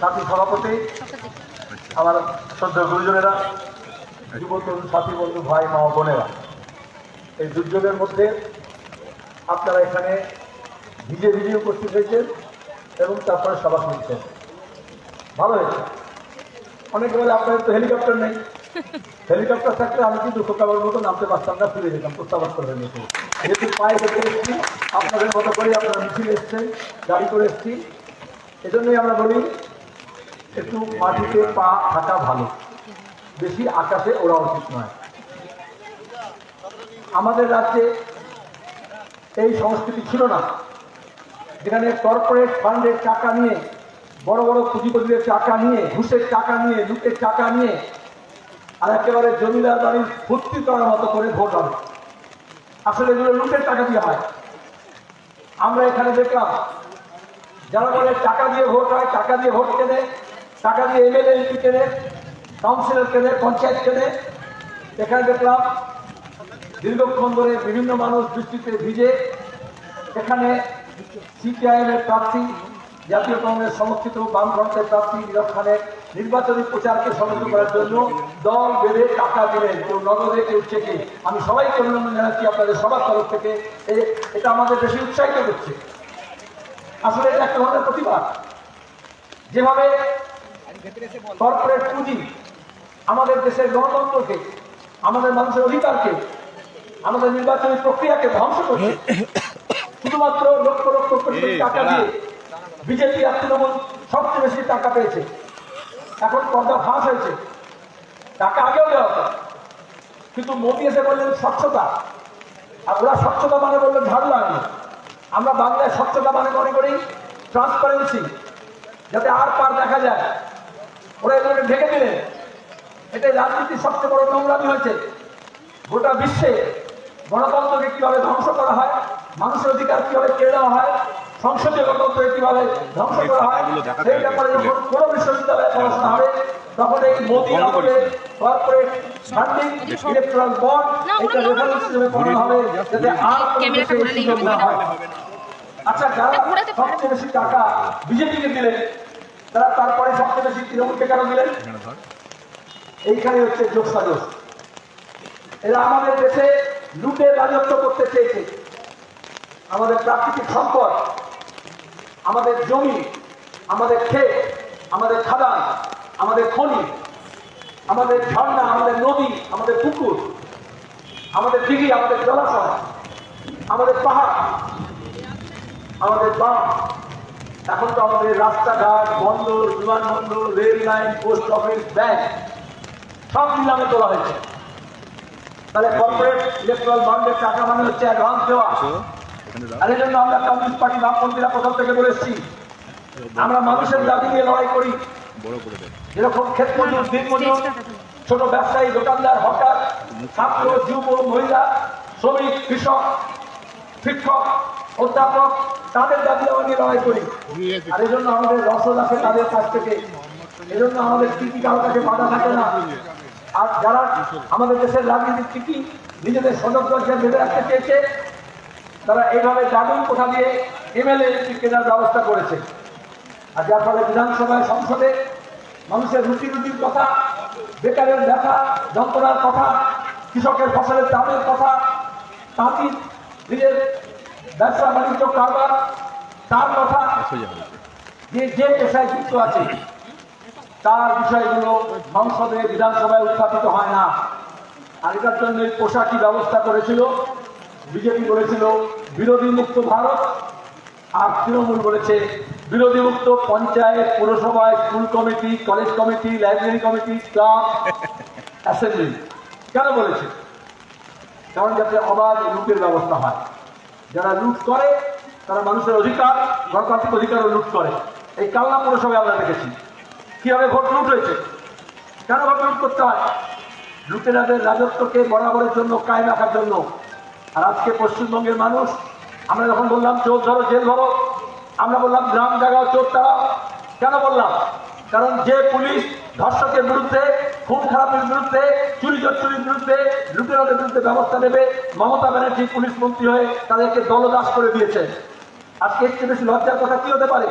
সাথী সভাপতি, আমার শ্রদ্ধেয় গুরুজনেরা, যুব তরুণ সাথী বন্ধু ভাই মা বোনেরা, এই দুর্যোগের মধ্যে আপনারা এখানে ভিজে ভিজে উপস্থিত হয়েছেন এবং তারপরে সভা শুনছেন। ভালো হয়েছে। অনেকে বলে আপনাদের তো হেলিকপ্টার নেই। হেলিকপ্টার থাকলে আমি কিন্তু খোকাবার মতো নামতে পারতাম না, ফিরে যেতাম প্রত্যাবাদ করবেন মতো। যেহেতু পায়ে হেঁটে এসেছি, আপনাদের মতো করে আপনারা মিছিল এসছেন, গাড়ি করে এসছি, এজন্যই আমরা বলি একটু মাটিতে পা থাকা ভালো, বেশি আকাশে ওড়া উচিত নয়। আমাদের রাজ্যে এই সংস্কৃতি ছিল না, যেখানে কর্পোরেট ফান্ডের টাকা নিয়ে, বড় বড় পুঁজিপতিদের টাকা নিয়ে, ঘুষের টাকা নিয়ে, লুটের টাকা নিয়ে আর একেবারে জমিদার বাড়ির ফুর্তি করার মতো করে ভোট হবে। আসলে এগুলো লুটের টাকা দিয়ে হয়। আমরা এখানে দেখলাম যারা বলে টাকা দিয়ে ভোট হয়, টাকা দিয়ে ভোট কেনে, টাকা দিয়ে এমএলএ এমপি কেনে, কাউন্সিলর কেনে, পঞ্চায়েত কেনে, এখানে দেখলাম দীর্ঘক্ষণ ধরে বিভিন্ন মানুষ বৃষ্টিতে ভিজে এখানে সিপিআইএম এর প্রার্থী, জাতীয় কংগ্রেস সমর্থিত বামফ্রন্টের প্রার্থী নীরব খানের নির্বাচনী প্রচারকে সমর্থন করার জন্য দল বেঁধে টাকা দিলেন, কেউ নগদে, কেউ চেকে। আমি সবাইকে অভিনন্দন জানাচ্ছি আপনাদের সবার তরফ থেকে। এটা আমাদের বেশি উৎসাহিত করছে। আসলে এটা একটা ধরনের প্রতিবাদ। যেভাবে কর্পোরেট পুঁজি আমাদের দেশের গণতন্ত্রকে, আমাদের মানুষের অধিকারকে, আমাদের নির্বাচনী প্রক্রিয়াকে ধ্বংস করছে, শুধুমাত্র লক্ষ লক্ষ কোটি টাকা দিয়ে বিজেপি আর তৃণমূল সবচেয়ে বেশি টাকা পেয়েছে। এখন পর্দা ফাঁস হয়েছে। টাকা আগেও দেওয়া হতো, কিন্তু মোদী এসে বললেন স্বচ্ছতা, আর ওরা স্বচ্ছতা মানে বললেন ঝাড়ু লাগানো। আমরা বাংলায় স্বচ্ছতা মানে মনে করি ট্রান্সপারেন্সি, যাতে আর পার দেখা যায়। ওরা এগুলোকে ঢেকে দিলেন। এটাই রাজনীতির সবচেয়ে বড় নোংরামি হয়েছে। গোটা বিশ্বে গণতন্ত্রকে কিভাবে ধ্বংস করা হয়, মানুষের অধিকার কিভাবে কেড়ে নেওয়া হয়, সংসদীয় গণতন্ত্রকে কিভাবে ধ্বংস করা হয়, সেই ব্যাপারে যখন কোনো বিশ্ববিদ্যালয়ে পড়াশোনা হবে তখন এই মোদী আমলের কর্পোরেট ফান্ডিং, ইলেকট্রাল বন্ড, এটা রেফারেন্স হিসেবে পড়ানো হবে, যাতে আর সুযোগ না হয়। আচ্ছা, যারা সবচেয়ে বেশি টাকা বিজেপিকে দিলেন, তারা তারপরে সবচেয়ে বেশি তৃণমূলকে কেন দিলেন? এইখানে হচ্ছে যোগসাজশ। এরা আমাদের দেশে লুটের রাজত্ব করতে চেয়েছে। আমাদের প্রাকৃতিক সম্পদ, আমাদের জমি, আমাদের ক্ষেত, আমাদের খাদান, আমাদের খনি, আমাদের ঝর্ণা, আমাদের নদী, আমাদের পুকুর, আমাদের দিঘি, আমাদের জলাশয়, আমাদের পাহাড়, আমাদের বাঁধ, এখন তো আমাদের রাস্তাঘাট, বন্দর, বিমানবন্দর, rail line, post office, bank সব নিলামে তোলা হয়েছে। তাহলে কর্পোরেট ইলেকট্রাল বন্ডের টাকা মানে হচ্ছে অ্যাডভান্স দেওয়া। আর এই জন্য আমরা কমিউনিস্ট পার্টি বামপন্থীরা প্রথম থেকে বলেছি, আমরা মানুষের দাবি নিয়ে লড়াই করি। যেরকম ক্ষেত মজুর, দিন মজুর, ছোট ব্যবসায়ী, দোকানদার, হকার, ছাত্র, যুব, মহিলা, শ্রমিক, কৃষক, শিক্ষক, অধ্যাপক, তাদের দাবি নিয়ে লড়াই করি। আর এই জন্য আমাদের রসদ আছে তাদের কাছ থেকে। এই জন্য আমাদের টিকি কারো কাছে বাধা থাকে না। আর যারা আমাদের দেশের রাজনীতির টিকি নিজেদের সদস্যকে বেঁধে রাখতে চেয়েছে, তারা এইভাবে জামিন কোথা দিয়ে এমএলএ কেনার ব্যবস্থা করেছে। আর যার ফলে বিধানসভায়, সংসদে মানুষের রুটির কথা, বেকারের ব্যথা যন্ত্রণার কথা, কৃষকের ফসলের দামের কথা, তাঁতি নিজের ব্যবসা বাণিজ্য কারবার তার কথা, যে পেশায় যুক্ত আছে তার বিষয়গুলো সংসদে, বিধানসভায় উত্থাপিত হয় না। আর এটার জন্য পোশাকি ব্যবস্থা করেছিল। বিজেপি বলেছিল বিরোধী মুক্ত ভারত, আর তৃণমূল বলেছে বিরোধী মুক্ত পঞ্চায়েত, পুরসভায়, school committee, college committee, library committee, club, assembly. কেন বলেছে? কারণ যাতে অবাধ লুটের ব্যবস্থা হয়। যারা লুট করে তারা মানুষের অধিকার, গণতান্ত্রিক অধিকারও লুট করে। এই কালনা পুরসভায় আমরা দেখেছি কিভাবে ভোট লুট হয়েছে। কেন ভোট লুট করতে হয়? লুটেরাদের রাজত্বকে বরাবরের জন্য, কায়েম রাখার জন্য। আর আজকে পশ্চিমবঙ্গের মানুষ, আমরা যখন বললাম চোর ধরো, জেল ধরো, আমরা বললাম গ্রাম জাগাও, চোর তাড়াও। কেন বললাম? কারণ যে পুলিশ ধর্ষকের বিরুদ্ধে, খুন খারাপের বিরুদ্ধে, চুরি চুরির বিরুদ্ধে, লুটেরাদের বিরুদ্ধে ব্যবস্থা নেবে, মমতা ব্যানার্জি পুলিশ মন্ত্রী হয়ে তাদেরকে দলদাস করে দিয়েছে। আজকে এর চেয়ে বেশি লজ্জার কথা কি হতে পারে?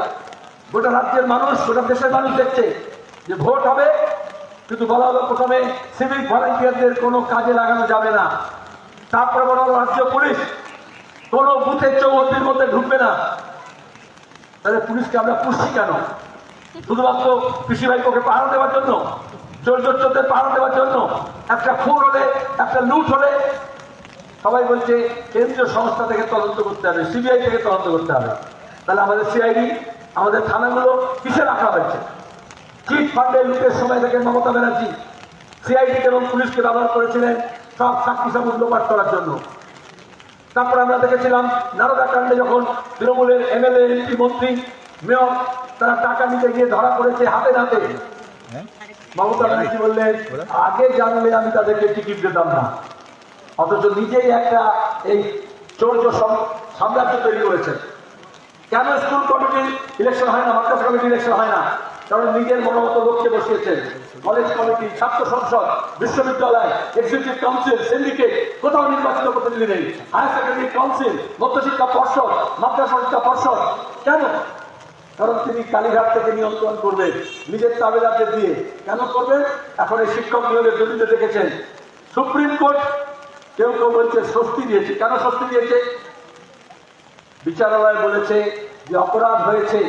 গোটা রাজ্যের মানুষ, গোটা দেশের মানুষ দেখছে যে ভোট হবে, কিন্তু বলা হলো প্রথমে সিভিক ভলান্টিয়ারদের কোনো কাজে লাগানো যাবে না। তারপরে বলা হলো রাজ্য পুলিশ কোনো বুথের চৌহদ্দির মধ্যে ঢুকবে না। তাহলে পুলিশকে আমরা পুষছি কেন? শুধুমাত্র কৃষি ভাইপোকে পাহারা দেওয়ার জন্য, চোরদের পাহারা দেওয়ার জন্য? একটা খুন হলে, একটা লুট হলে সবাই বলছে কেন্দ্রীয় সংস্থা থেকে তদন্ত করতে হবে, সিবিআই থেকে তদন্ত করতে হবে। তাহলে আমাদের সিআইডি, আমাদের থানাগুলো কিসে রাখা হয়েছে? চিট ফান্ডে লুটের সময় থেকে মমতা ব্যানার্জি সিআইডি এবং পুলিশকে ব্যবহার করেছিলেন সব সাক্ষী সাবুত লোপাট করার জন্য। তারপরে আমরা দেখেছিলাম নারদা কাণ্ডে যখন তৃণমূলের এমএলএ, এমপি, মন্ত্রী, মেয়র তারা টাকা নিতে গিয়ে ধরা পড়েছে হাতে নাতে। মমতা ব্যানার্জি বললেন আগে জানলে আমি তাদেরকে টিকিট দিতাম না। অথচ নিজেই একটা এই চৌর্য সাম্রাজ্য তৈরি করেছেন। কেন স্কুল কমিটির ইলেকশন হয় না, মাদ্রাসা কমিটির ইলেকশন হয় না? কারণ নিজের মনোমত লোককে বসিয়েছেন। কলেজ কমিটি, ছাত্র সংসদ, বিশ্ববিদ্যালয়, এক্সিকিউটিভ কাউন্সিল, সিন্ডিকেট, কোথাও নির্বাচিত প্রতিনিধি নেই। হায়ার সেকেন্ডারি কাউন্সিল, মধ্যশিক্ষা পর্ষদ, মাদ্রাসা শিক্ষা পর্ষদ। কেন? কারণ তিনি কালীঘাট থেকে নিয়ন্ত্রণ করবেন নিজের তাবেদারদের দিয়ে। কেন করবেন? এখন এই শিক্ষক নিয়োগের জমিতে দেখেছেন সুপ্রিম কোর্ট কেউ কেউ বলছে স্বস্তি দিয়েছে। কেন স্বস্তি দিয়েছে? বিচারালয় বলেছে যে অপরাধ হয়েছে,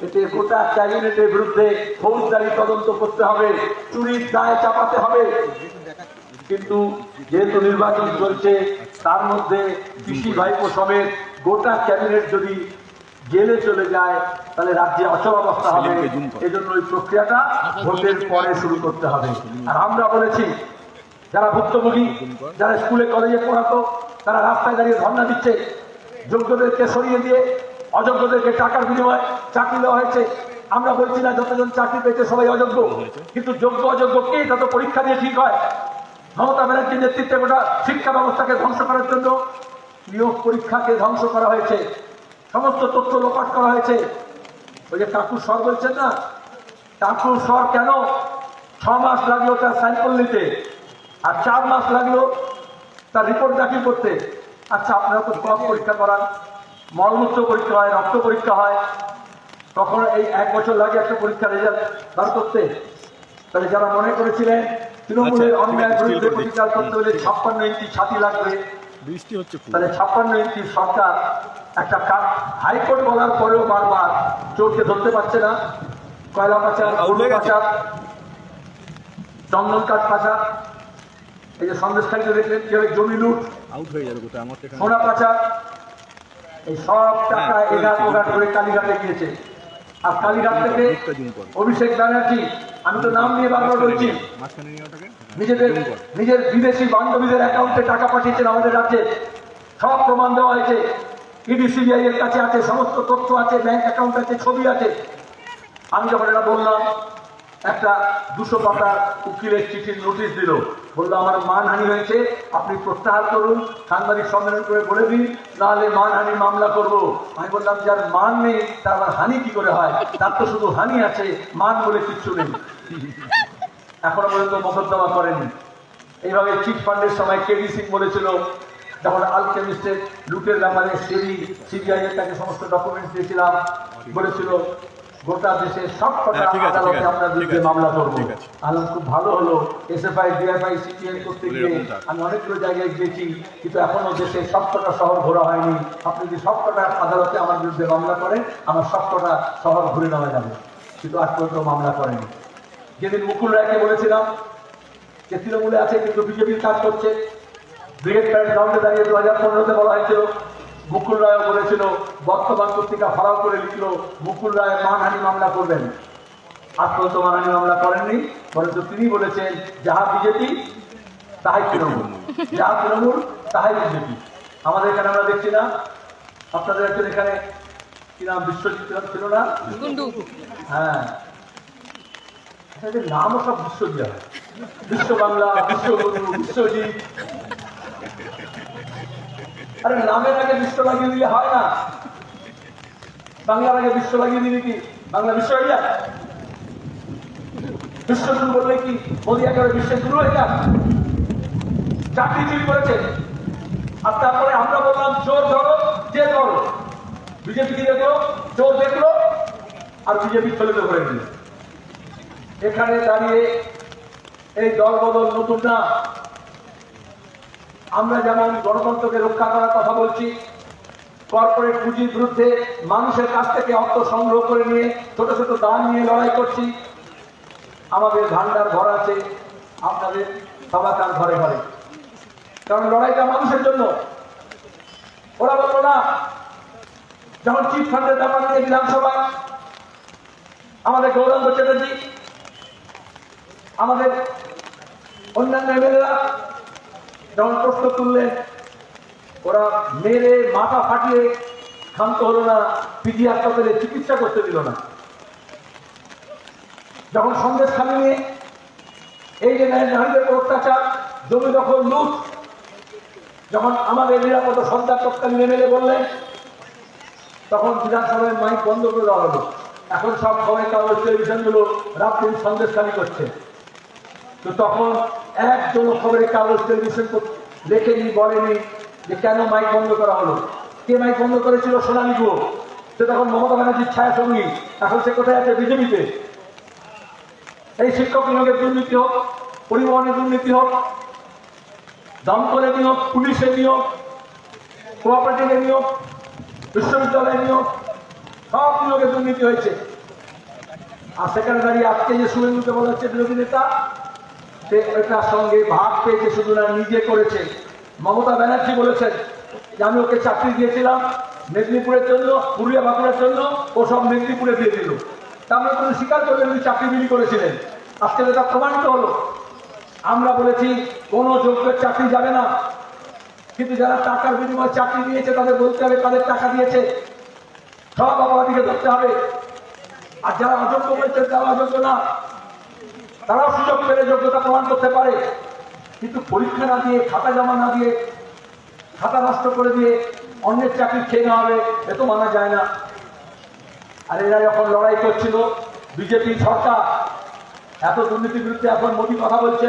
এতে গোটা ক্যাবিনেটের বিরুদ্ধে ফৌজদারি তদন্ত করতে হবে, চুরির দায় চাপাতে হবে। কিন্তু যেহেতু নির্বাচন চলছে, তার মধ্যে কৃষি ভাইপো সমেত গোটা ক্যাবিনেট যদি জেলে চলে যায় তাহলে রাজ্যে অচল অবস্থা হবে। এজন্য ওই প্রক্রিয়াটা ভোটের পরে শুরু করতে হবে। আর আমরা বলেছি যারা ভুক্তভোগী, যারা স্কুলে কলেজে পড়াতো, তারা রাস্তায় দাঁড়িয়ে ধর্ণা দিচ্ছে। যোগ্যদেরকে সরিয়ে দিয়ে অযোগ্যদেরকে টাকার বিনিময়ে চাকরি দেওয়া হয়েছে। আমরা বলছি না যতজন চাকরি পেয়েছে সবাই অযোগ্য, কিন্তু যোগ্য অযোগ্য কে তা তো পরীক্ষা দিয়ে ঠিক হয়। মমতা ব্যানার্জির নেতৃত্বে গোটা শিক্ষা ব্যবস্থাকে ধ্বংস করার জন্য নিয়োগ পরীক্ষাকে ধ্বংস করা হয়েছে, সমস্ত তথ্য লোপাট করা হয়েছে। ওই যে কাকুর স্বর বলছেন না, কাকুর স্বর কেন 6 মাস লাগলো তার স্যাম্পল নিতে, আর 4 মাস লাগলো তার রিপোর্ট দাখিল করতে। আচ্ছা, আপনারা তো সব পরীক্ষা করান, মলমূত্র পরীক্ষা হয়, রক্ত পরীক্ষা হয়, তখন এই 1 বছর লাগে একটা পরীক্ষা রেজাল্ট বার করতে। তাহলে যারা মনে করেছিলেন তৃণমূলের অন্যায়ের বিরুদ্ধে প্রতিকার করতে হলে 56 ইঞ্চি ছাতি লাগবে, তাহলে 56 ইঞ্চির সরকার একটা হাইকোর্ট বলার পরেও বারবার চোরকে ধরতে পারছে না। কয়লা পাচার, গরু পাচার, চন্দন কাঠ পাচার, এই যে সন্দেশখালীতে দেখলেন কিভাবে জমি লুট, সোনা পাচার, এই সব টাকা এগাট ওগাট করে কালীঘাটে গিয়েছে। আর কালীঘাট থেকে অভিষেক ব্যানার্জি, আমি তো নাম নিয়ে বারবার বলছি, নিজের বিদেশি বান্ধবীদের অ্যাকাউন্টে টাকা পাঠিয়েছেন আমাদের রাজ্যে। সব প্রমাণ দেওয়া হয়েছে, ইডি সিবিআই এর কাছে আছে, সমস্ত তথ্য আছে, ব্যাংক অ্যাকাউন্ট আছে, ছবি আছে। আমি যখন এটা বললাম, একটা 200 পাতার উকিলের চিঠির নোটিশ দিল, বললো আমার মানহানি হয়েছে, আপনি প্রত্যাহার করুন, সাংবাদিক সম্মেলন করে বলে দিন, নাহলে মানহানি মামলা করব। আমি বললাম যার মান নেই তার আবার হানি কি করে হয়? তার তো শুধু হানি আছে, মান বলে কিচ্ছু নেই। এখনো পর্যন্ত মোকদ্দমা করেনি। এইভাবে চিট ফান্ডের সময় কেডি সিং বলেছিল, যখন আলকেমিস্টের লুটের ব্যাপারে সিবিআই এর কাছে সমস্ত ডকুমেন্ট দিয়েছিলাম, বলেছিল গোটা দেশের সবকটা আদালতে আমরা বিরুদ্ধে মামলা করবো। আলম খুব ভালো হলো, এসএফআই, ডিএফআই, সিপিএম করতে গিয়ে আমি অনেকগুলো জায়গায় গিয়েছি, কিন্তু এখনো দেশের সবকটা শহর ঘোরা হয়নি। আপনি যদি সবকটা আদালতে আমার বিরুদ্ধে মামলা করেন, আমার সবকটা শহর ঘুরে নেওয়া যাবে, কিন্তু আজ পর্যন্ত মামলা করেনি। যেদিন মুকুল রায়কে বলেছিলাম যে তৃণমূলে আছে কিন্তু বিজেপির কাজ করছে, ব্রিগেড প্যারেড গ্রাউন্ডে দাঁড়িয়ে 2015-তে বলা হয়েছিল, মুকুল রায় বলেছিল, বর্তমান পত্রিকা ফারাও করে লিখলো মুকুল রায় মানহানি মামলা করবেন। আজ পর্যন্ত মানহানি মামলা করেননি, বরঞ্চ তিনি বলেছেন যাহা বিজেপি তাহাই তৃণমূল, যাহা তৃণমূল তাহাই বিজেপি। আমাদের এখানে আমরা দেখছি না, আপনাদের একজন এখানে কি নাম, বিশ্বজিৎ ছিল না? হ্যাঁ, নামও সব বিশ্ব দেওয়া হয়, বিশ্ব বাংলা, বিশ্বগুরু, বিশ্বজিৎ। আরে নামের আগে বিশ্ব লাগিয়ে দিলে হয় না, বাংলার আগে বিশ্ব লাগিয়ে দিলে কি বাংলা বিশ্ব হয়ে যায়? বিশ্বগুরু বললে কি মোদী একেবারে বিশ্বের গুরু হয়ে যায়? চাকরি চুরি করেছে, আর তারপরে আমরা বললাম চোর ধরো, যে ধরো। বিজেপি কি দেখলো? চোর দেখলো, আর বিজেপি ছেলেতে করে দিল। এখানে দাঁড়িয়ে এই দল বদল নতুন না। আমরা যেমন গণতন্ত্রকে রক্ষা করার কথা বলছি, কর্পোরেট পুঁজির বিরুদ্ধে মানুষের কাছ থেকে অর্থ সংগ্রহ করে নিয়ে ছোট ছোট দান নিয়ে লড়াই করছি, আমাদের ভান্ডার ঘর আছে, আপনাদের সবাকার ঘরে ঘরে, কারণ লড়াইটা মানুষের জন্য। ওরা বললো না, যখন চিট ফান্ডের ব্যাপার নিয়ে বিধানসভায় আমাদের গৌরাঙ্গ চ্যাটার্জি, আমাদের অন্যান্য এমএলএরা যখন প্রশ্ন তুললেন, ওরা মেরে মাথা ফাটিয়ে ক্ষান্ত হলো না, পিজি হাসপাতালে চিকিৎসা করতে দিল না। যখন সন্দেশ খালি নিয়ে এই যে নারীদের অত্যাচার, জমি দখল, লুট, যখন আমাদের নিরাপদ সন্ধ্যা তৎকালীন এমএলএ বললেন, তখন বিধানসভায় মাইক বন্ধ করে দেওয়া হলো। এখন সব খবরের কাগজ টেলিভিশনগুলো রাত দিন সন্দেশ খালি করছে। তো তখন একজন খবরের কাগজ টেলিভিশন লেখেনি, বলেনি যে কেন মাইক বন্ধ করা হলো। কে মাইক বন্ধ করেছিল? সোনালী গুহ। সে তখন মমতা ব্যানার্জির ছায়া সঙ্গী, এখন সে কোথায় আছে? বিজেপিতে। এই শিক্ষক নিয়োগের দুর্নীতি হোক, পরিবহনের দুর্নীতি হোক, দমকলের নিয়োগ, পুলিশের নিয়োগ, কোঅপারেটিভের নিয়োগ, বিশ্ববিদ্যালয়ের নিয়োগ, সব নিয়োগে দুর্নীতি হয়েছে। আর সেখানে দাঁড়িয়ে আজকে যে শুভেন্দুকে বলা হচ্ছে বিরোধী নেতা, সে এটার সঙ্গে ভাগ পেয়েছে, শুধু না নিজে করেছে। মমতা ব্যানার্জি বলেছেন যে আমি ওকে চাকরি দিয়েছিলাম মেদিনীপুরের জন্য, পুরুলিয়া বাঁকুড়ার জন্য, ও সব মেদিনীপুরে দিয়ে দিল। তারপরে কোনো স্বীকার করলেন উনি চাকরি বিলি করেছিলেন। আজকে এটা প্রমাণিত হলো। আমরা বলেছি কোনো যোগ্যের চাকরি যাবে না, কিন্তু যারা টাকার বিনিময়ে চাকরি নিয়েছে তাদের বলতে হবে তাদের টাকা দিয়েছে, সব অপরাধীকে ধরতে হবে। আর যারা অযোগ্য বলছে তারা অযোগ্য না, তারাও সুযোগ পেলে যোগ্যতা প্রমাণ করতে পারে। কিন্তু পরীক্ষা না দিয়ে, খাতা জমা না দিয়ে, খাতা নষ্ট করে দিয়ে অন্যের চাকরি খেয়ে নেওয়া হবে, এ তো মানা যায় না। আর এরা যখন লড়াই করছিল, বিজেপি সরকার এত দুর্নীতির বিরুদ্ধে, এখন মোদী কথা বলছে,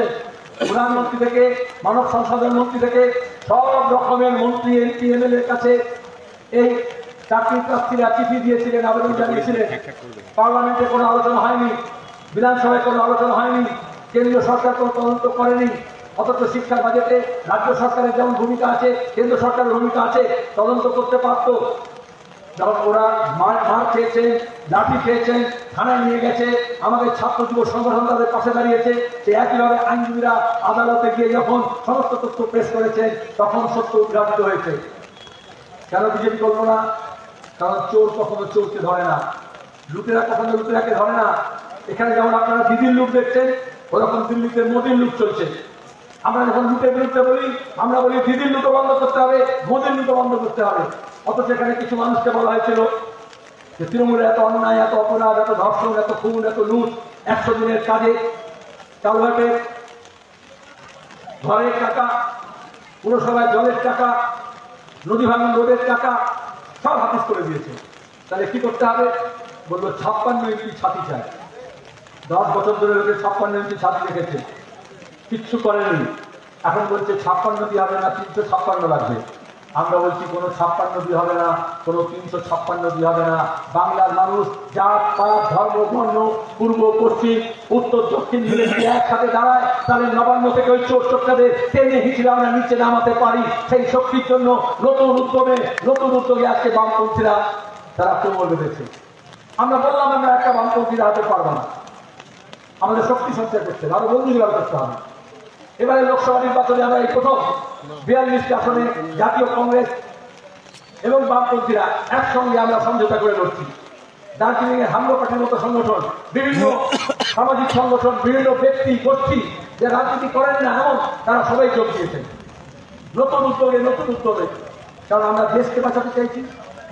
প্রধানমন্ত্রী থেকে মানব সংসাধন মন্ত্রী থেকে সব রকমের মন্ত্রী, এমপি, এমএলএ এর কাছে এই চাকরির প্রার্থীরা চিঠি দিয়েছিলেন, আবেদন জানিয়েছিলেন। পার্লামেন্টে কোনো আলোচনা হয়নি, বিধানসভায় কোনো আলোচনা হয়নি, কেন্দ্রীয় সরকার কোনো তদন্ত করেনি। অথচ শিক্ষার বাজেটে রাজ্য সরকারের যেমন ভূমিকা আছে, কেন্দ্র সরকারের ভূমিকা আছে, তদন্ত করতে পারত। যখন ওরা মার খেয়েছেন, লাঠি খেয়েছেন, থানায় নিয়ে গেছে, আমাদের ছাত্র যুব সংগঠন তাদের পাশে দাঁড়িয়েছে, সে একইভাবে আইনজীবীরা আদালতে গিয়ে যখন সমস্ত তথ্য পেশ করেছেন, তখন সত্য উদ্ঘাটিত হয়েছে। কেন বিজেপি করলো না? কারণ চোর কখনো চোরকে ধরে না, লুটেরা কখনো লুটেরাকে ধরে না। এখানে যেমন আপনারা দিদির লুট দেখছেন, ওরকম দিল্লিতে মোদির লুট চলছে। আমরা যখন লুটের বিরুদ্ধে বলি, আমরা বলি দিদির লুটো বন্ধ করতে হবে, মোদির লুটো বন্ধ করতে হবে। অথচ এখানে কিছু মানুষকে বলা হয়েছিল যে তৃণমূলের এত অন্যায়, এত অপরাধ, এত ধর্ষণ, এত খুন, এত লুট, 100 দিনের কাজে কালভার্টের ঘরের টাকা, পুরসভায় জলের টাকা, নদী ভাঙন রোডের টাকা সব হাতিস করে দিয়েছে। তাহলে কি করতে হবে? বললো 56 ইঞ্চি ছাতি চাই। 10 বছর ধরে লোকের 56 ইঞ্চি ছাতি রেখেছে, কিচ্ছু করেনি। এখন বলছে 56 দিয়ে হবে না, 356 লাগবে। আমরা বলছি কোনো 56 দিয়ে হবে না, কোনো 356 দিয়ে হবে না। বাংলার মানুষ জাত পাত, ধর্ম, বর্ণ, পূর্ব পশ্চিম, উত্তর দক্ষিণ মিলে যদি একসাথে দাঁড়ায়, তাহলে নবান্ন থেকে ওই চোর চোরটাদের টেনে হিঁচড়ে আমরা নিচে নামাতে পারি। সেই শক্তির জন্য নতুন উদ্যোগে আজকে বামপন্থীরা তারা কোমর বেঁধেছে। আমরা বললাম আমরা একটা বামপন্থীরা হাতে পারবো না, আমাদের শক্তি সঞ্চয় করতে হবে, আরো বন্ধু জোগাড় করতে হবে। এবারে লোকসভা নির্বাচনে আমরা এই প্রথম 42টি আসনে জাতীয় কংগ্রেস এবং বামপন্থীরা একসঙ্গে আমরা সমঝোতা করে লড়ছি। দার্জিলিং এর হামলাপাটির মতো সংগঠন, বিভিন্ন সামাজিক সংগঠন, বিভিন্ন ব্যক্তি, গোষ্ঠী যে রাজনীতি করেন না এমন, তারা সবাই যোগ দিয়েছেন নতুন উদ্যোগে। কারণ আমরা দেশকে বাঁচাতে চাইছি,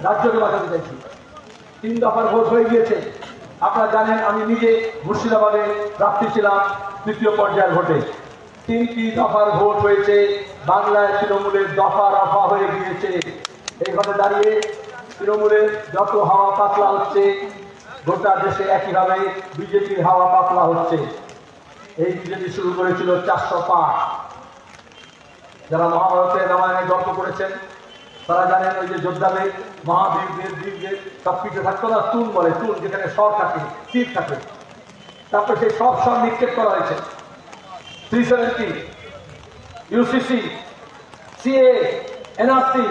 রাজ্যকে বাঁচাতে চাইছি। 3 দফার ভোট হয়ে গিয়েছে। আপনারা জানেন আমি নিজে মুর্শিদাবাদে প্রার্থী ছিলাম তৃতীয় পর্যায়ের ভোটে। 3টি দফার ভোট হয়েছে। বাংলায় তৃণমূলের দফা রফা হয়ে গিয়েছে। এইভাবে দাঁড়িয়ে তৃণমূলের যত হাওয়া পাতলা হচ্ছে, গোটা দেশে একইভাবে বিজেপির হাওয়া পাতলা হচ্ছে। এই বিজেপি শুরু করেছিল 400 পাঠ। যারা মহাভারতের রামায়ণে গল্প করেছেন তারা জানেন ওই যে যোদ্ধাদের, মহাবীরদের, বীরদের সব পিঠে থাকতো না, তুল বলে, তুল যেখানে স্বর থাকে, তীর থাকে। তারপর সেই সব স্বর নিক্ষেপ করা হয়েছে। 370, ইউসিসি, সিএ, এনআরসি,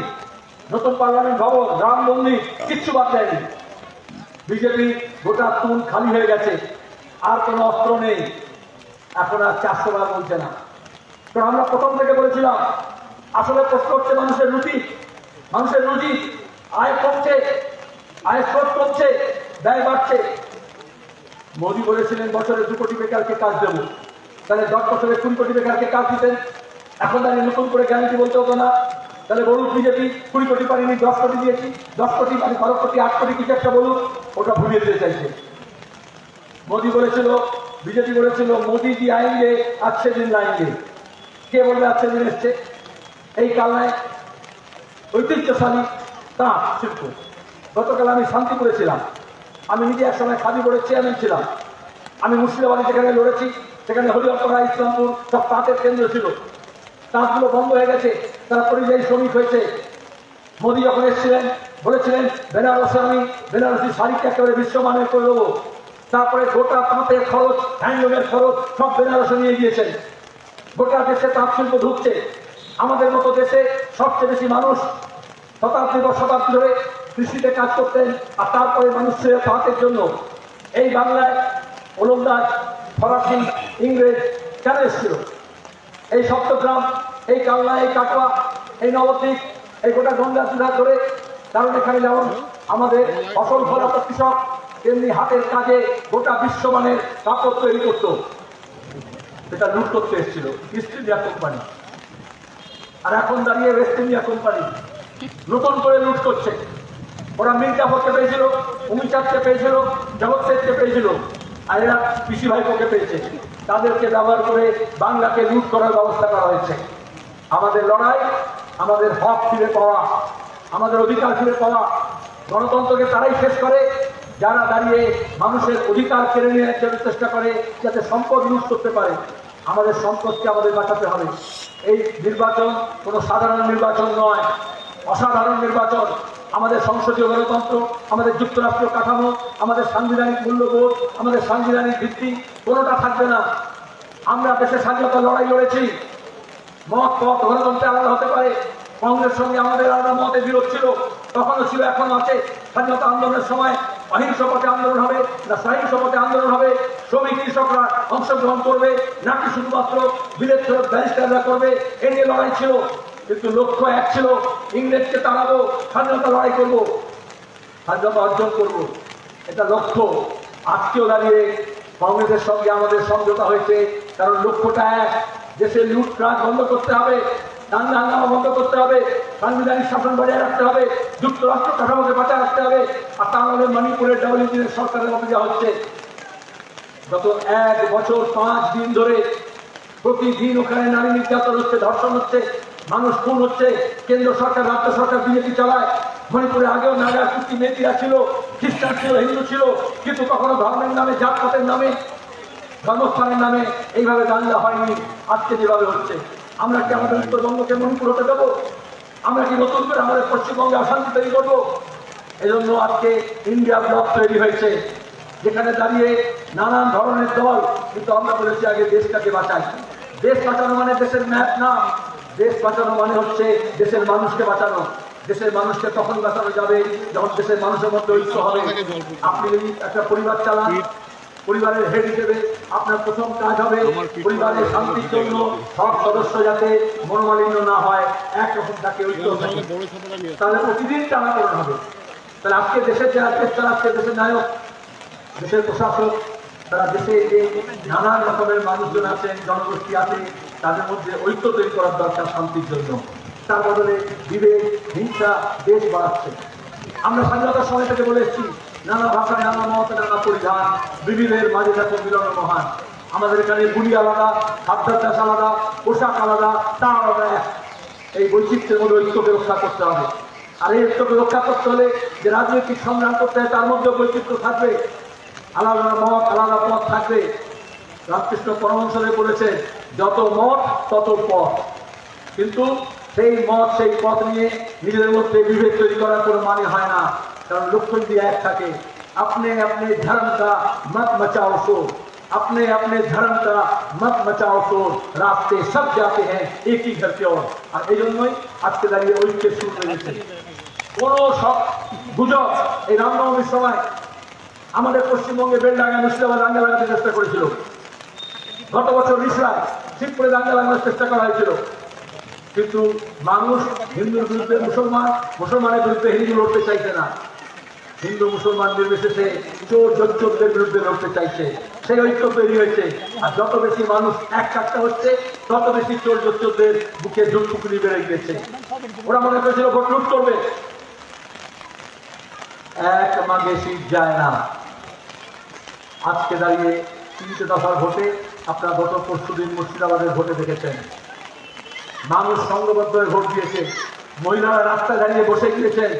নতুন পার্লামেন্ট ভবন, রাম মন্দির, কিচ্ছু বাদ দেয়নি। বিজেপি গোটা তুল খালি হয়ে গেছে, আর কোনো অস্ত্র নেই। এখন আর 400 বার বলছে না। কারণ আমরা প্রথম থেকে বলেছিলাম, আসলে প্রশ্ন হচ্ছে মানুষের রুটি, মানুষের রুজি, আয় কমছে, আয় স্রোত কমছে, ব্যয় বাড়ছে। মোদী বলেছিলেন বছরে 2 কোটি বেকারকে কাজ দেব, তাহলে 10 বছরে 20 কোটি বেকারকে কাজ দিতেন। এখন দাঁড়িয়ে নতুন করে গ্যারান্টি বলতে হতো না। তাহলে বলুন বিজেপি 20 কোটি পারিনি, 10 কোটি দিয়েছি, 10 কোটি মানে 12 কোটি, 8 কোটি কিছু একটা বলুন, ওটা ভুলিয়ে দিতে চাইছে। মোদী বলেছিল, বিজেপি বলেছিল মোদী জি আয়েঙ্গে अच्छे दिन लाएंगे। কে বলবে अच्छे दिन এসছে? এই কালনায় ঐতিহ্যশালী তাঁত শিল্প। গতকাল আমি শান্তিপুরে ছিলাম, আমি নিজে এক সময় খাদি বোর্ডের চেয়ারম্যান ছিলাম। আমি মুর্শিদাবাদে যেখানে লড়েছি, সেখানে হরিহরপাড়া, ইসলামপুর সব তাঁতের কেন্দ্র ছিল। তাঁতগুলো বন্ধ হয়ে গেছে, তারা পরিযায়ী শ্রমিক হয়েছে। মোদী যখন এসেছিলেন বলেছিলেন বেনারসে আমি বেনারসি শাড়িকে একেবারে বিশ্বমানের করে দেবো। তারপরে গোটা তাঁতের খরচ, হ্যান্ডলুমের খরচ সব বেনারসে নিয়ে গিয়েছেন। গোটা দেশে তাঁত শিল্প ঢুকছে। আমাদের মতো দেশে সবচেয়ে বেশি মানুষ শতাব্দী বা শতাব্দী ধরে কৃষিতে কাজ করতেন, আর তারপরে মানুষ ছিল তাঁতের জন্য। এই বাংলায় ওলন্দাজ, ফরাসি, ইংরেজ কেন এসেছিল? এই সপ্তগ্রাম, এই কালনা, এই কাটোয়া, এই নবদ্বীপ, এই গোটা গঙ্গা চূড়া ধরে। কারণ এখানে যেমন আমাদের ফসল ফলাত কৃষক, তেমনি হাতের কাজে গোটা বিশ্বমানের কাপড় তৈরি করত। সেটা লুট করতে এসেছিল ইস্ট ইন্ডিয়া কোম্পানি। আর এখন দাঁড়িয়ে ওয়েস্ট ইন্ডিয়া কোম্পানি নতুন করে লুট করছে। ওরা মীর জাফরকে পেয়েছিল, উমিচাঁদকে পেয়েছিল, জগৎ শেঠকে পেয়েছিল, আর এরা পিসি ভাইপোকে পেয়েছে। তাদেরকে ব্যবহার করে বাংলাকে লুট করার ব্যবস্থা করা হয়েছে। আমাদের লড়াই, আমাদের হক ফিরে পাওয়া, আমাদের অধিকার ফিরে পাওয়া। গণতন্ত্রকে তারাই শেষ করে যারা দাঁড়িয়ে মানুষের অধিকার কেড়ে নিয়ে চেষ্টা করে, যাতে সম্পদ লুট করতে পারে। আমাদের সম্পদকে আমাদের বাঁচাতে হবে। এই নির্বাচন কোনো সাধারণ নির্বাচন নয়, অসাধারণ নির্বাচন। আমাদের সংসদীয় গণতন্ত্র, আমাদের যুক্তরাষ্ট্রীয় কাঠামো, আমাদের সাংবিধানিক মূল্যবোধ, আমাদের সাংবিধানিক ভিত্তি কোনোটা থাকবে না। আমরা দেশের স্বাধীনতার লড়াই লড়েছি। মত পথ গণতন্ত্রে আলাদা হতে পারে। কংগ্রেস সঙ্গে আমাদের আলাদা মতে বিরোধ ছিল, তখনও ছিল, এখনো আছে। স্বাধীনতা আন্দোলনের সময় অহিংস পথে আন্দোলন হবে না সহিংস পথে আন্দোলন হবে, শ্রমিক কৃষকরা অংশগ্রহণ করবে নাকি শুধুমাত্র বিলেত ফেরত ব্যারিস্টাররা করবে, এ নিয়ে লড়াই ছিল। কিন্তু লক্ষ্য এক ছিল, ইংরেজকে তাড়াবো, স্বাধীনতা লড়াই করবো, স্বাধীনতা অর্জন করব। এটা লক্ষ্য। আজকেও দাঁড়িয়ে কংগ্রেসের সঙ্গে আমাদের সমঝোতা হয়েছে, কারণ লক্ষ্যটা এক, দেশের লুটপাট বন্ধ করতে হবে, দাঙ্গা হাঙ্গামা বন্ধ করতে হবে, সাংবিধানিক শাসন বজায় রাখতে হবে, যুক্তরাষ্ট্র কাঠামোকে বাঁচায় রাখতে হবে। আর তা আমাদের মণিপুরের ডাবল ইঞ্জিনের সরকারের মধ্যে যা হচ্ছে, গত 1 বছর 5 দিন ধরে প্রতিদিন ওখানে নারী নির্যাতন হচ্ছে, ধর্ষণ হচ্ছে, মানুষ খুন হচ্ছে। কেন্দ্র সরকার, রাজ্য সরকার বিজেপি চালায়। মণিপুরে আগেও নাগা কুস্তি মেয়েরা ছিল, খ্রিস্টান ছিল, হিন্দু ছিল, কিন্তু কখনো ধর্মের নামে, জাতপাতের নামে, ধর্মস্থানের নামে এইভাবে দাঙ্গা হয়নি। আজকে যেভাবে হচ্ছে, আমরা কি আমাদের উত্তরবঙ্গকে মণিপুর হতে দেবো? আমরা কি নতুন করে আমাদের পশ্চিমবঙ্গে অশান্তি তৈরি করবো? এজন্য আজকে ইন্ডিয়া ব্লক তৈরি হয়েছে, যেখানে দাঁড়িয়ে নানান ধরনের দল। কিন্তু আমরা বলেছি আগে দেশটাকে বাঁচাই। দেশ বাঁচানো মানে দেশের ম্যাপ না, দেশ বাঁচানো মানে হচ্ছে দেশের মানুষকে বাঁচানো। দেশের মানুষকে তখন বাঁচানো যাবে যখন দেশের মানুষের মধ্যে ঐক্য হবে। আপনি যদি একটা পরিবার চালান, পরিবারের হেড হিসেবে আপনার প্রথম কাজ হবে পরিবারের শান্তির জন্য সব সদস্য যাতে মনোমালিন্য না হয়, একরকম থাকে, ঐক্য থাকে, তাহলে প্রতিদিন টানাপোড়েন হবে। তাহলে আজকে দেশের যারা দেশ চালাচ্ছে, দেশের নায়ক, দেশের প্রশাসক, তারা দেশে যে নানান রকমের মানুষজন আছেন, জনগোষ্ঠী আছে, তাদের মধ্যে ঐক্য তৈরি করার দরকার শান্তির জন্য। তার বদলে বিভেদ, হিংসা দেশ বাড়াচ্ছে। আমরা স্বাধীনতার সময় থেকে বলে এসেছি, নানা ভাষায়, নানা মত, নানা পরিধান, বিবিধের মাঝে দেখো মিলন মহান। আমাদের এখানে গুলি আলাদা, খাদ্যাভ্যাস আলাদা, পোশাক আলাদা, তা আলাদা। এই বৈচিত্র্যের মধ্যে ঐক্যকে রক্ষা করতে হবে। আর এই ঐক্যকে রক্ষা করতে হলে যে রাজনৈতিক সংগ্রাম করতে হয়, তার মধ্যে বৈচিত্র্য থাকবে, আলাদা মত, আলাদা পথ থাকবে। রামকৃষ্ণ পরমহংসদেব বলেছেন, যত মত তত পথ। কিন্তু সেই মত, সেই পথ নিয়ে নিজেদের মধ্যে বিভেদ তৈরি করার কোনো মানে হয় না, কারণ লক্ষ্য যদি এক থাকে। अपने अपने धर्म का मत मचाओ शोर, अपने अपने धर्म का मत मचाओ शोर, रास्ते सब जाते हैं एक ही घर की ओर। আর এই জন্যই আজকে দাঁড়িয়ে ঐক্যের শুরু হয়েছে। কোনো সব গুজব এই রামনবমীর সময় আমাদের পশ্চিমবঙ্গে বেলডাঙ্গা মুর্শিদাবাদ দাঙ্গা লাগাতে চেষ্টা করেছিল। গত বছর রিসরায় শিবপুরে দাঙ্গা লাগানোর চেষ্টা করা হয়েছিল, কিন্তু মানুষ হিন্দুর বিরুদ্ধে মুসলমান, মুসলমানের বিরুদ্ধে হিন্দু লড়তে চাইছে না। হিন্দু মুসলমান নির্বিশেষে চোর জোচ্চোরদের বিরুদ্ধে লড়তে চাইছে, সেই ঐক্য তৈরি হয়েছে। আর যত বেশি মানুষ এক কাটটা হচ্ছে, তত বেশি চোর জোচ্চোরদের বুকে ঝুঁকুনি বেড়ে গিয়েছে। ওরা মনে করেছিল ভোট লুট করবে। এক মাঘে শীত যায় না। আজকে দাঁড়িয়ে 3টে দফার ভোটে আপনারা গত পরশুদিন মুর্শিদাবাদের ভোটে দেখেছেন, মানুষ সংঘবদ্ধ হয়ে ভোট দিয়েছে। মহিলারা রাস্তায় দাঁড়িয়ে বসে গিয়েছেন।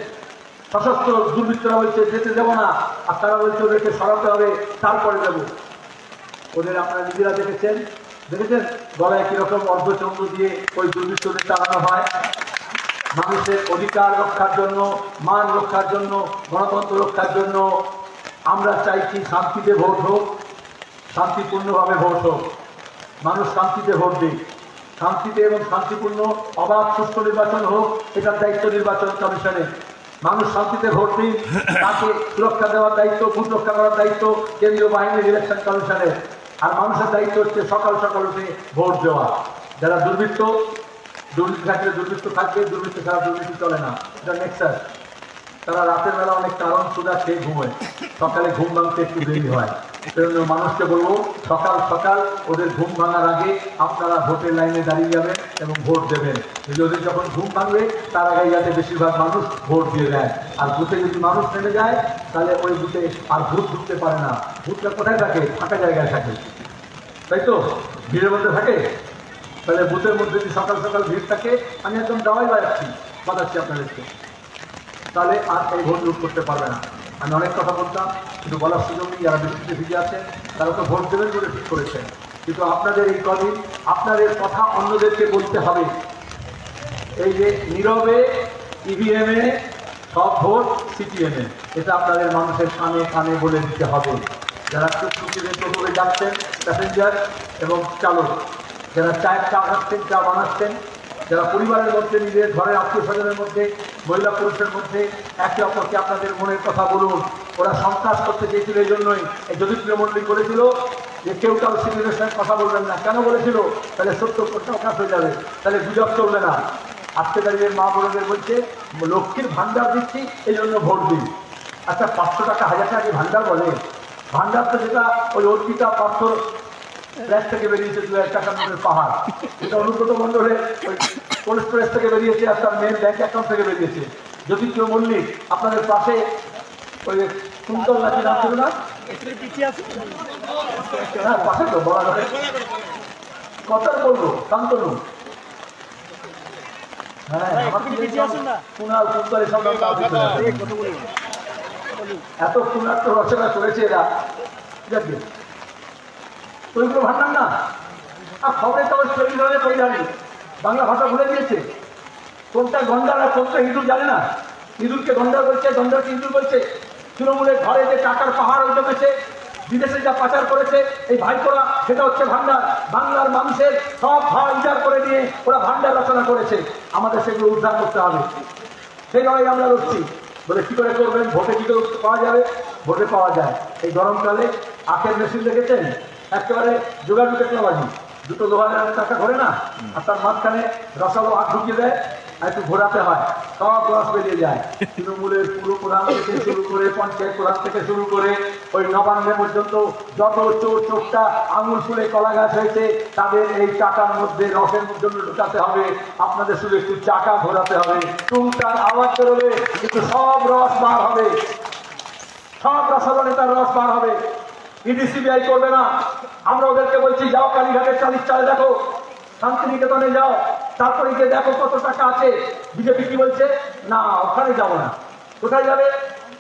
সশস্ত্র দুর্বৃত্তরা বলছে যেতে দেবো না, আর তারা বলছে ওদেরকে সরাতে হবে, তারপরে দেব। ওদের আপনারা নিজেরা দেখেছেন গলায় কিরকম অর্ধচন্দ্র দিয়ে ওই দুর্বৃত্তদের চালানো হয়। মানুষের অধিকার রক্ষার জন্য, মান রক্ষার জন্য, গণতন্ত্র রক্ষার জন্য আমরা চাইছি শান্তিতে ভোট হোক, শান্তিপূর্ণভাবে ভোট হোক। মানুষ শান্তিতে ভোট দিক, শান্তিতে এবং শান্তিপূর্ণ অবাধ সুষ্ঠু নির্বাচন হোক, এটার দায়িত্ব নির্বাচন কমিশনের। মানুষ শান্তিতে ভোট দিন, তাকে সুরক্ষা দেওয়ার দায়িত্ব, বুথ রক্ষা করার দায়িত্ব কেন্দ্রীয় বাহিনীর ইলেকশন কমিশনের। আর মানুষের দায়িত্ব হচ্ছে সকাল সকাল উঠে ভোট দেওয়া। যারা দুর্বৃত্তি থাকলে দুর্বৃত্ত থাকবে, দুর্বৃত্ত ছাড়া দুর্নীতি চলে না, এটা নেক্সাস। তারা রাতের বেলা অনেক কারণ সুদা খেয়ে ঘুমোয়, সকালে ঘুম ভাঙতে একটু দেরি হয়। সেজন্য মানুষকে বলবো সকাল সকাল ওদের ঘুম ভাঙার আগে আপনারা ভোটের লাইনে দাঁড়িয়ে যাবেন এবং ভোট দেবেন। ওদের যখন ঘুম ভাঙবে তার আগে যাতে বেশিরভাগ মানুষ ভোট দিয়ে দেয়। আর বুথে যদি মানুষ নেমে যায় তাহলে ওই বুথে আর ভোট ঢুকতে পারে না। ভোটটা কোথায় থাকে? ফাঁকা জায়গায় থাকে, তাই তো? ভিড়ের মধ্যে থাকে। তাহলে বুথের মধ্যে যদি সকাল সকাল ভিড় থাকে, আমি একদম দাওয়াই বাজাচ্ছি আপনাদেরকে, তাহলে আর এই ভোট লুট করতে পারবে না। আমি অনেক কথা বলতাম, কিন্তু বলার সুযোগ নেই। যারা বিরোধীতে ভিজে আছেন তারা তো ভোট দেবেন বলে ঠিক করেছেন, কিন্তু আপনাদের এই কদিন আপনাদের কথা অন্যদেরকে বলতে হবে। এই যে নীরবে ইভিএমে সব ভোট সিপিএমে, এটা আপনাদের মানুষের কানে কানে বলে দিতে হবে। যারা টুকটুকিতে টোটোতে যাচ্ছেন প্যাসেঞ্জার এবং চালক, যারা চায়ের চা খাচ্ছেন, চা বানাচ্ছেন, যারা পরিবারের মধ্যে, নিজের ঘরের আত্মীয় স্বজনের মধ্যে, মহিলা পুরুষের মধ্যে একে অপরকে আপনাদের মনের কথা বলুন। ওরা সন্ত্রাস করতে চেয়েছিল, এই জন্যই এই যদুপ্রিয় মন্ডলী করেছিল যে কেউ কারো সিভিলের সঙ্গে কথা বলবেন না। কেন বলেছিল? তাহলে সত্য প্রকাশ হয়ে যাবে, তাহলে গুজব চলবে না। আজকে দাঁড়িয়ে মা বোনদের বলছে লক্ষ্মীর ভান্ডার দিচ্ছি, এই জন্য ভোট দিন। আচ্ছা, 500 টাকা 1000 টাকা কি ভান্ডার বলে? ভান্ডার তো যেটা ওই অর্পিতা পাথর ফ্ল্যাট থেকে বেরিয়েছে 2000 টাকার মধ্যে পাহাড়, এটা অনুব্রত মণ্ডলের ওই কোল্ড স্টোরেজ থেকে বেরিয়েছে, আর তার মেয়ের ব্যাংক অ্যাকাউন্ট থেকে বেরিয়েছে। যদি কেউ মল্লিক আপনাদের পাশে ওই কুন্তল নাকি নাম ছিল না, হ্যাঁ পাশে তো বলা যাবে, কথা বলবো শান্তনু, হ্যাঁ কুনাল কুন্তল এসব এত কুনার রচনা করেছে এরা, দেখবে ওইগুলো ভান্ডার না। আর খবরের কাগজ তৈরি হলে কই জানি বাংলা ভাষা ভুলে দিয়েছে, কোনটা গন্ডার আর কোনটা ইঁদুর জানে না। ইঁদুরকে গন্ডার বলছে, গন্ডারকে ইঁদুর বলছে। তৃণমূলের ঘরে যে টাকার পাহাড় জমেছে, বিদেশে যা পাচার করেছে এই ভাইপোরা, সেটা হচ্ছে ভান্ডার। বাংলার মানুষের সব ভাড় উদ্ধার করে দিয়ে ওরা ভান্ডার রচনা করেছে। আমাদের সেগুলো উদ্ধার করতে হবে, সেই লড়াই আমরা লড়ছি। বলে কী করে করবেন? ভোটে কী করে পাওয়া যাবে? ভোটে পাওয়া যায়। এই গরমকালে আখের মেশিন দেখেছেন, একেবারে যোগাযোগ টেকনোলজি, দুটো লোহার টাকা ঘোরে না, আর তার মাঝখানে রসালো আখ ঢুকিয়ে দেয়, আর একটু ঘোরাতে হয়, সব রস বেরিয়ে যায়। তৃণমূলের পুরো প্রধান থেকে শুরু করে, পঞ্চায়েত প্রধান থেকে শুরু করে ওই নবান্নে পর্যন্ত যত চোর চোরটা আঙুল ফুলে কলা গাছ হয়েছে, তাদের এই চাকার মধ্যে রসের জন্য ঢুকাতে হবে। আপনাদের শুধু একটু চাকা ঘোরাতে হবে, টুংটার আওয়াজ বেরোবে, কিন্তু সব রস বার হবে, সব রসালো নেতার রস বার হবে। ইডি সিবিআই করবে না। আমরা ওদেরকে বলছি যাও কালীঘাটের 40 চালে দেখো, শান্তিনিকেতনে যাও, তারপরে গিয়ে দেখো কত টাকা আছে। বিজেপি কি বলছে? না ওখানে যাবো না। কোথায় যাবে?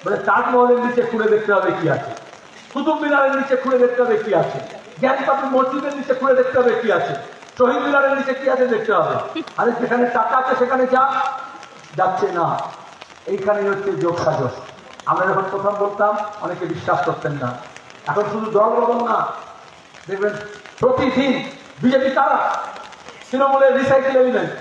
বলে তাজমহলের নিচে খুলে দেখতে হবে কি আছে, কুতুব মিনারের নিচে খুলে দেখতে হবে কি আছে, জ্ঞানপাপী মসজিদের নিচে খুলে দেখতে হবে কি আছে, শহীদ মিনারের নিচে কি আছে দেখতে হবে। আরে যেখানে টাকা আছে সেখানে যা, যাচ্ছে না। এইখানেই হচ্ছে যোগসাজশ। আমরা যখন প্রথম বলতাম অনেকে বিশ্বাস করতেন না। এখন শুধু দল বদল না, দেখবেন প্রতিদিন বিজেপি তারা তৃণমূলের রিসাইকেল এলিমেন্ট,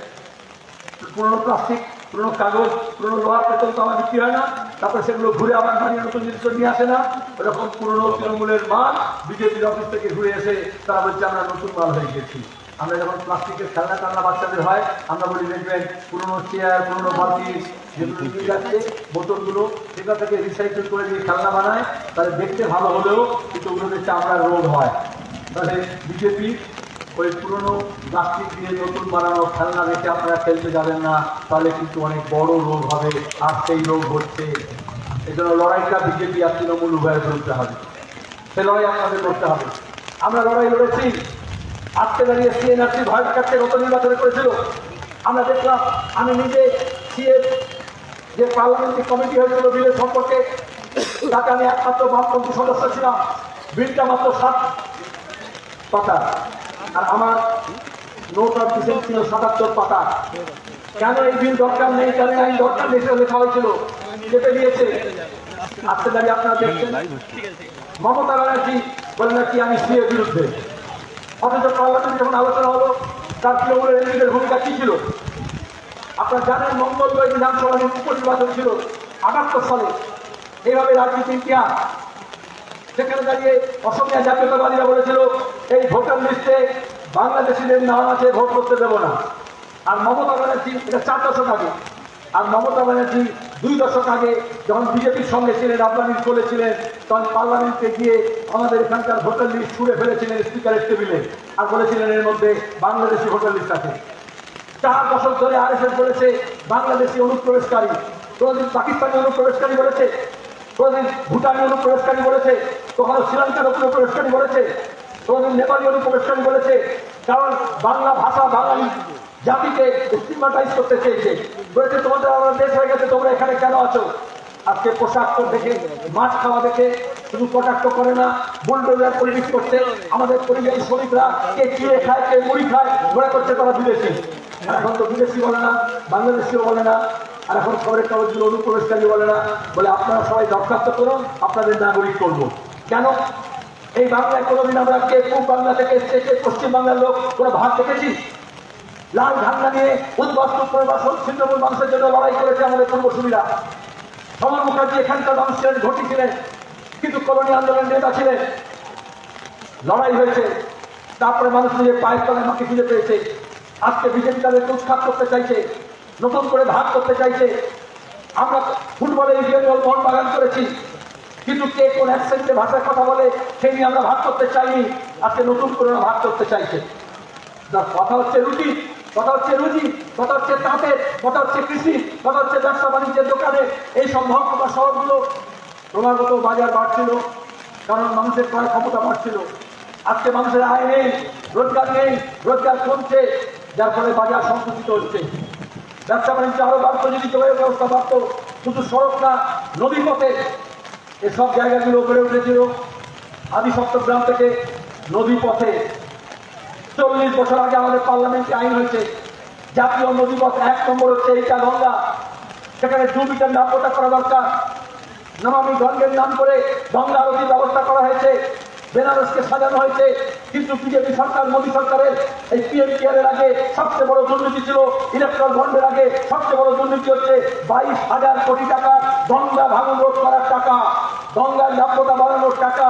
পুরোনো প্লাস্টিক, পুরোনো কাগজ, পুরোনো লোহার পেতল তো আমার বিক্রি হয় না, তারপরে সেগুলো ঘুরে আবার বানিয়ে নতুন জিনিস নিয়ে আসে না, ওরকম পুরোনো তৃণমূলের মাল বিজেপির অফিস থেকে ঘুরে এসে তারা বলছে আমরা নতুন মাল হয়ে গেছি। আমরা যখন প্লাস্টিকের খেলনা টালনা বাচ্চাদের হয় আমরা বলি দেখবেন পুরোনো চেয়ার, পুরোনো বালতি যেগুলো নিয়ে যাচ্ছে বোতলগুলো, সেটা থেকে রিসাইকেল করে দিয়ে খেলনা বানায়, তাহলে দেখতে ভালো হলেও কিন্তু ওগুলোতে চামড়ার রোগ হয়। তাহলে বিজেপি ওই পুরোনো প্লাস্টিক দিয়ে নতুন বানানো খেলনা রেখে আপনারা খেলতে যাবেন না, তাহলে কিন্তু অনেক বড় রোগ হবে। আর সেই রোগ হচ্ছে, এই জন্য লড়াইটা বিজেপি আর তৃণমূল উভয়ের লড়তে হবে। সে লড়াই আপনাদের লড়তে হবে। আমরা লড়াই লড়েছি, আজকে দাঁড়িয়ে সিএনআরসি ভয় দেখাচ্ছে গত নির্বাচনে করেছিল। আমরা দেখলাম, আমি নিজে সিএ যে পার্লামেন্টারি কমিটি হয়েছিল বিলের সম্পর্কে, তাকে আমি একমাত্র বামপন্থী সদস্য ছিলাম। বিলটা মাত্র 7 পাতা, আর আমার নোট অফ ডিসেন্ট ছিল 77 পাতা। কেন এই বিল দরকার নেই, কেন আইন দরকার নেই সেটা লেখা হয়েছিল, চেপে দিয়েছে। আজকে দাঁড়িয়ে আপনারা দেখছেন মমতা ব্যানার্জি বলে নাকি আমি সিএর বিরুদ্ধে, অথচ পার্লামেন্টে যখন আলোচনা হলো তার তৃণমূলের এমপিদের ভূমিকা কি ছিল আপনারা জানেন। মঙ্গলবার বিধানসভা উপনির্বাচন ছিল 78 সালে, এইভাবে রাজনীতির ইতিহাস। সেখানে দাঁড়িয়ে অসমীয়া জাতীয়তাবাদীরা বলেছিল এই ভোটার লিস্টে বাংলাদেশিদের নাম আছে, ভোট করতে দেবো না। আর মমতা ব্যানার্জি, এটা 4 দশক আগে, আর মমতা ব্যানার্জি 2 দশক আগে যখন বিজেপির সঙ্গে ছিলেন, আপনারা করেছিলেন, তখন পার্লামেন্টে গিয়ে আমাদের এখানকার ভোটার লিস্ট ছুড়ে ফেলেছিলেন স্পিকারের টেবিলে, আর বলেছিলেন এর মধ্যে বাংলাদেশি ভোটার লিস্ট আছে। 4 দশক ধরে আরএসএস বলেছে বাংলাদেশি অনুপ্রবেশকারী, কোনোদিন পাকিস্তানি অনুপ্রবেশকারী বলেছে, কোনোদিন ভুটানি অনুপ্রবেশকারী বলেছে, কখনো শ্রীলঙ্কার অনুপ্রবেশকারী বলেছে, কোনোদিন নেপালি অনুপ্রবেশকারী বলেছে। কারণ বাংলা ভাষা বাঙালি জাতিকে স্টিগমাটাইজ করতে চেয়েছে, বলেছে তোমাদের আমার দেশ হয়ে গেছে, তোমরা এখানে কেন আছো। আজকে পোশাক দেখে, মাছ খাওয়া দেখে শুধু কটাক্ষ করে না, বুলডোজার পরিবেশ করছে। আমাদের পরিযায়ী শ্রমিকরা কে চিড়ে খায়, কে মুড়ি খায়, মনে করছে তারা বিদেশি। এখন তো বিদেশি বলে না, বাংলাদেশিও বলে না, আর এখন খবরের কাগজগুলো অনুপ্রবেশকারী বলে না, বলে আপনারা সবাই দরখাস্ত করুন, আপনাদের নাগরিক করবো। কেন? এই বাংলায় কোনোদিন আমরা কে পূর্ব বাংলা থেকে এসছে, কে পশ্চিম বাংলার লোক কোনো ভাগ দেখেছি? লাল ঝান্ডা নিয়ে উদ্বাস্তু প্রবাসন ছিন্নমূল মানুষের জন্য লড়াই করেছে আমাদের পূর্বসূরীরা। সমর মুখার্জি এখানকার মানুষ ছিলেন, ঘটি ছিলেন, কিন্তু কলোনি আন্দোলনের নেতা ছিলেন। লড়াই হয়েছে, তারপরে মানুষ নিজের পায়ের তলায় মাকে খুঁজে পেয়েছে। আজকে বিজেপি তাদেরকে উৎখাত করতে চাইছে, নতুন করে ভাগ করতে চাইছে। আমরা ফুটবলে ইন্ডিয়ান মন বাগান করেছি, কিন্তু কে কোন অ্যাকসেন্টে ভাষার কথা বলে সেই নিয়ে আমরা ভাগ করতে চাইনি। আজকে নতুন করে ভাগ করতে চাইছে। কথা হচ্ছে রুটি, কথা হচ্ছে রুজি, কথা হচ্ছে তাঁতের, কথা হচ্ছে কৃষি, কথা হচ্ছে ব্যবসা বাণিজ্যের দোকানে। এই সব মহকুমা শহরগুলো ক্রমাগত বাজার বাড়ছিল, কারণ মানুষের ক্রয় ক্ষমতা বাড়ছিল। আজকে মানুষের আয় নেই, রোজগার নেই, রোজগার কমছে, যার ফলে বাজার সংকুচিত হচ্ছে। ব্যবসা বাণিজ্য আরো বাড়তো যদি যোগাযোগ ব্যবস্থা বাড়তো, শুধু সড়ক না, নদী পথে এসব জায়গাগুলো গড়ে উঠেছিল। আদি সপ্তগ্রাম থেকে নদী পথে 40 বছর আগে আমাদের পার্লামেন্টে আইন হয়েছে, জাতীয় নদীপথ 1 নম্বর হচ্ছে এইটা গঙ্গা। সেখানে 2 মিটার নাব্যতা করা দরকার। নমামি গঙ্গের নাম করে গঙ্গা আরতির ব্যবস্থা করা হয়েছে, বেনারসকে সাজানো হয়েছে। কিন্তু বিজেপি সরকার, মোদী সরকারের এই পিএমপিআর এর আগে সবচেয়ে বড় দুর্নীতি ছিল, ইলেকট্রাল বন্ডের আগে সবচেয়ে বড় দুর্নীতি হচ্ছে 22,000 কোটি টাকা গঙ্গা ভাঙন রোধ করার টাকা, গঙ্গার নাব্যতা বাড়ানোর টাকা,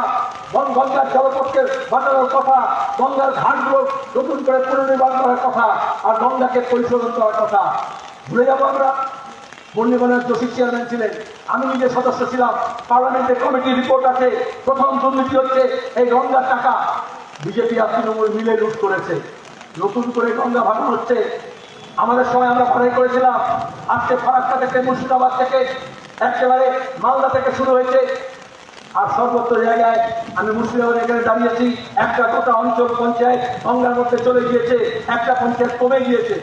গঙ্গার জলপথকে বাঁচানোর কথা, গঙ্গার ঘাটগুলো নতুন করে পুনর্নির্মাণ করার কথা, আর গঙ্গাকে পরিশোধন করার কথা। ভুলে যাবো আমরা? বন্যীবনের যোশী চেয়ারম্যান ছিলেন, আমি নিজে সদস্য ছিলাম, পার্লামেন্টের কমিটির রিপোর্ট আছে। প্রথম দুর্নীতি হচ্ছে এই গঙ্গার টাকা বিজেপি আর তৃণমূল মিলে লুট করেছে। নতুন করে গঙ্গা ভাঙন হচ্ছে। আমাদের সময় আমরা লড়াই করেছিলাম। আজকে ফারাক্কা থেকে, মুর্শিদাবাদ থেকে, একেবারে মালদা থেকে শুরু হয়েছে, আর সর্বত্র জায়গায় আমি মুর্শিদাবাদ এখানে দাঁড়িয়েছি। একটা গোটা অঞ্চল পঞ্চায়েত গঙ্গার মধ্যে চলে গিয়েছে, একটা পঞ্চায়েত কমে গিয়েছে।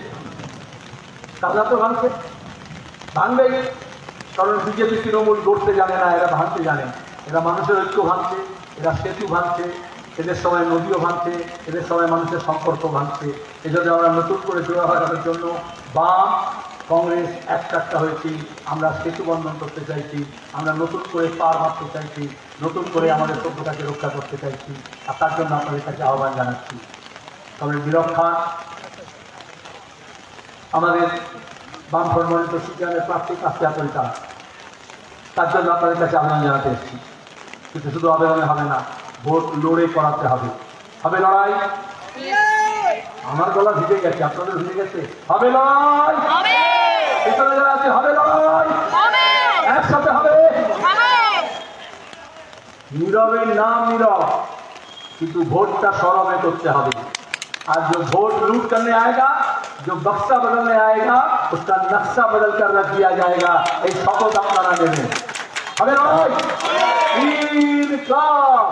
তাহলে তো ভাঙছে, ভাঙবেই, কারণ বিজেপি তৃণমূল গড়তে জানে না, এরা ভাঙতে জানে। এরা মানুষের ঐক্য ভাঙছে, এরা সেতু ভাঙছে, এদের সময় নদীও ভাঙছে, এদের সময় মানুষের সম্পর্ক ভাঙছে। এজন্য আমরা নতুন করে জোড়া হওয়ার জন্য বাম কংগ্রেস একটা হয়েছি, আমরা সেতু বন্ধন করতে চাইছি, আমরা নতুন করে পার মারতে চাইছি, নতুন করে আমাদের সভ্যতাকে রক্ষা করতে চাইছি, আর তার জন্য আপনাদের কাছে আহ্বান জানাচ্ছি। তবে বিরোধ খান আমাদের বামফ্রন্ট মনোনীত সিপিএমের প্রার্থী কাস্তিয়া করিতা, তার জন্য আপনাদের কাছে আবেদন জানাতে এসেছি। কিন্তু শুধু আবেদনে হবে না, ভোট লড়ে করাতে হবে। হবে লড়াই? আমার গলা ভিজে গেছে, আপনাদের ভিজে গেছে? হবে লড়াই? পেছনে যারা আছে হবে লড়াই? একসাথে হবে। নীরবের নাম নীরব, কিন্তু ভোটটা সরবে করতে হবে। আর जो वोट लूट करने आएगा, जो बक्सा बदलने आएगा, उसका नक्शा बदल कर रख दिया जाएगा। এই শপথ আপনারা নেবেন। হবে লড়াই? ইনকলাব।